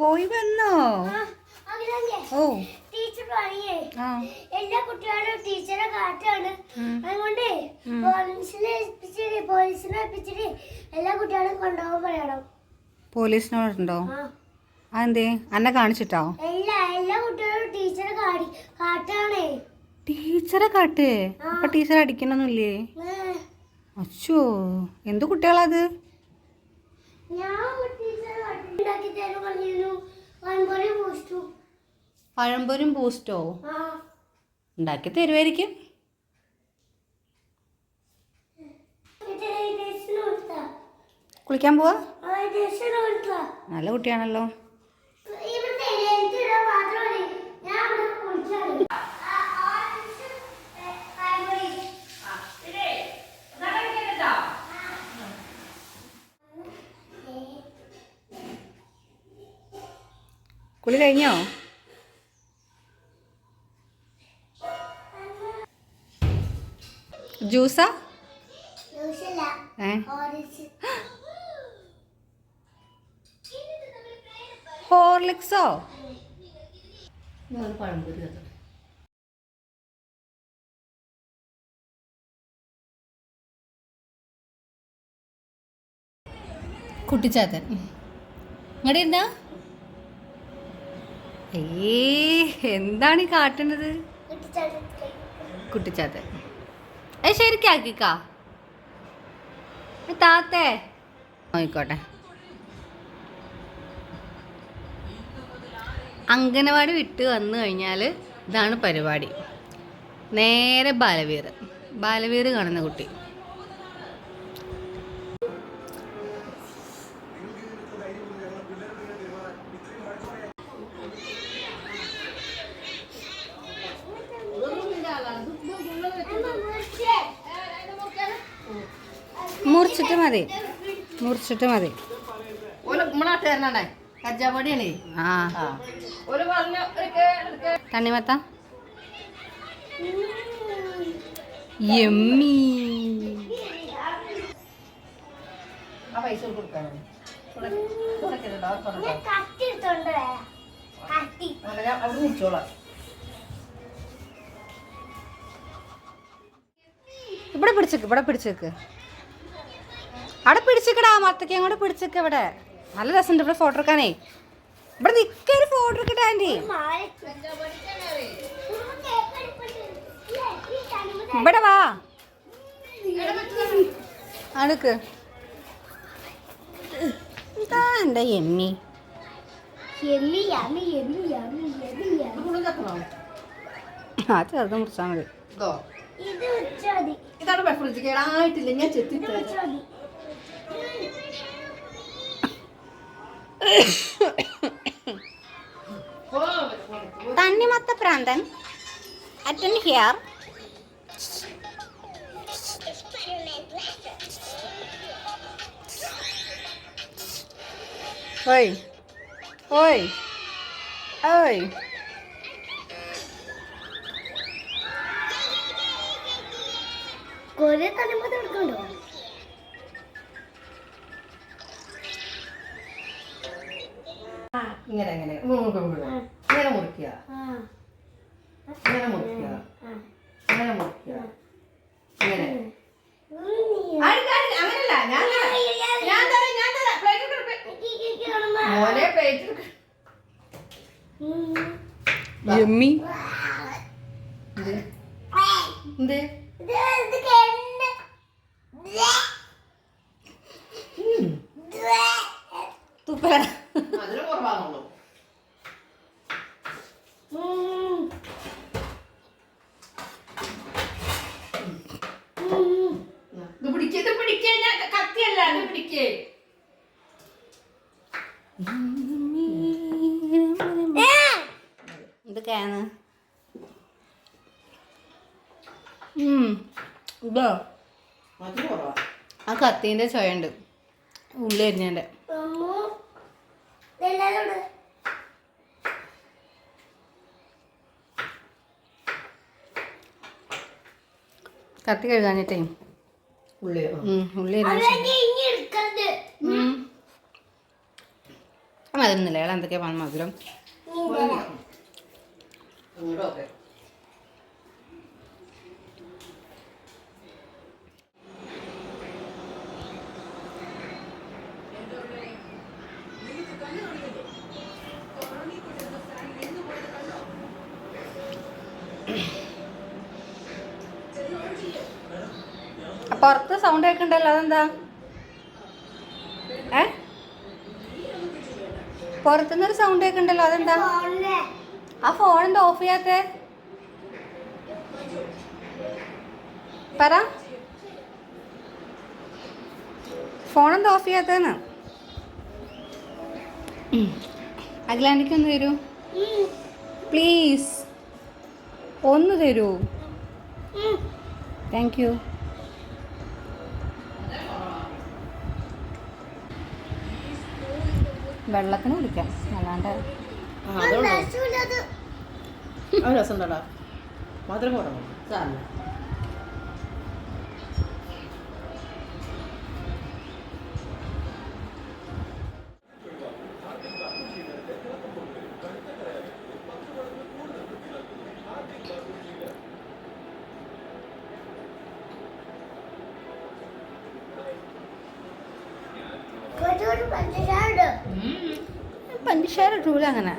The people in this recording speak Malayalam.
പോയി വന്നോ? ഓ എല്ലാ കുട്ടികളും ടീച്ചറെ കാട്ടാണ്. അതുകൊണ്ട് പോലീസിനെ ഏൽപ്പിച്ചിട്ട് എല്ലാ കുട്ടികളും കൊണ്ടുപോകാൻ പറയണം. പോലീസിനോടുണ്ടോ? അതെന്തേ? അന്നെ കാണിച്ചിട്ടോ? എല്ലാ കുട്ടികളും ടീച്ചറെ കാട്ടാണേ. ടീച്ചറെ കാട്ടേ? അപ്പൊ ടീച്ചർ അടിക്കണമെന്നില്ലേ? അച്ഛോ, എന്ത് കുട്ടികളത്? പഴംപൊരും ബൂസ്റ്റോ ഉണ്ടാക്കി തരുമായിരിക്കും. കുളിക്കാൻ പോവാ? നല്ല കുട്ടിയാണല്ലോ. കുളി കഴിഞ്ഞോ? ജ്യൂസാ? ഹോർലിക്സോ? കുട്ടിച്ചാത്തൻ ഇങ്ങടെ എന്താ? എന്താണ് ഈ കാട്ടുന്നത്? കുട്ടിച്ചാത്തൻ ശരിക്കാക്കിക്കാ താത്തേ നോയിക്കോട്ടെ. അംഗനവാടി വിട്ട് വന്നു കഴിഞ്ഞാൽ ഇതാണ് പരിപാടി. നേരെ ബാലവീർ കാണുന്ന കുട്ടി. മുറിച്ചിട്ട് മതി. തണ്ണിമത്ത യമ്മി. ഇവിടെ പിടിച്ചേക്ക് അവിടെ പിടിച്ചേക്കടാ. മത്തയ്ക്ക് അങ്ങോട്ട് പിടിച്ചേക്ക്. ഇവിടെ നല്ല രസമുണ്ട് ഇവിടെ ഫോട്ടോ എടുക്കാനേ. ഇവിടെ നിൽക്കൊരു ഫോട്ടോ എടുക്കട്ടെ ആൻറ്റി. ഇവിടെ വാ അടുക്ക്. ഇതാ എൻ്റെ യമ്മി. ആ ചെറുത് മുറിച്ചാൽ മതി. ആയിട്ടില്ല ഞാൻ ചെത്തി. തണ്ണിമത്ത പ്രാന്തൻ അറ്റൻഡ് ഹിയർ. ഓയ് ഓയ് ഓയ് കൊറേ തണ്ണിമത്ത എടുക്കണ്ടോ? ഇങ്ങനെ മുറിക്കുക. അങ്ങനല്ല. മോനെ പ്ലേറ്റ് യമ്മി. എന്ത് തുപ്പല അതിന് കുറവാണല്ലോ. പിടിക്കേ കത്തിയല്ല അത് പിടിക്കേ. എന്തൊക്കെയാണ് ഇതോ? ആ കത്തീൻ്റെ ചുവയുണ്ട് ഉള്ളി അരിഞ്ഞതിൻ്റെ. കത്തി കഴുകാഞ്ഞിട്ടേ ഉള്ളി അരിഞ്ഞ മധുരമൊന്നുമില്ല അയാൾ എന്തൊക്കെയാ മധുരം. ഇങ്ങോട്ടൊക്കെ പുറത്ത് സൗണ്ട് കേൾക്കണ്ടല്ലോ, അതെന്താ? പുറത്തുനിന്നൊരു സൗണ്ട് കേൾക്കണ്ടല്ലോ, അതെന്താ? ഫോണിലെ ആ ഫോൺ എന്താ ഓഫ് ചെയ്യാത്തേ? പറ, ഫോൺ എന്താ ഓഫ് ചെയ്യാത്തേന്ന്? അഖിലാണ്ടിക്ക് ഒന്ന് തരൂ പ്ലീസ്, ഒന്ന് തരൂ. Thank you. വെള്ളത്തിന് കുടിക്കാം, അല്ലാണ്ട് അതുകൊണ്ടോ രസമില്ലത്. അത് രസം ഉണ്ടടാ. മധുരം കൂടണം സാറിന്. കുറച്ചുകൂടി പഞ്ചസാര ഇടും. പഞ്ചസാര ഇട്ടൂല അങ്ങനെ.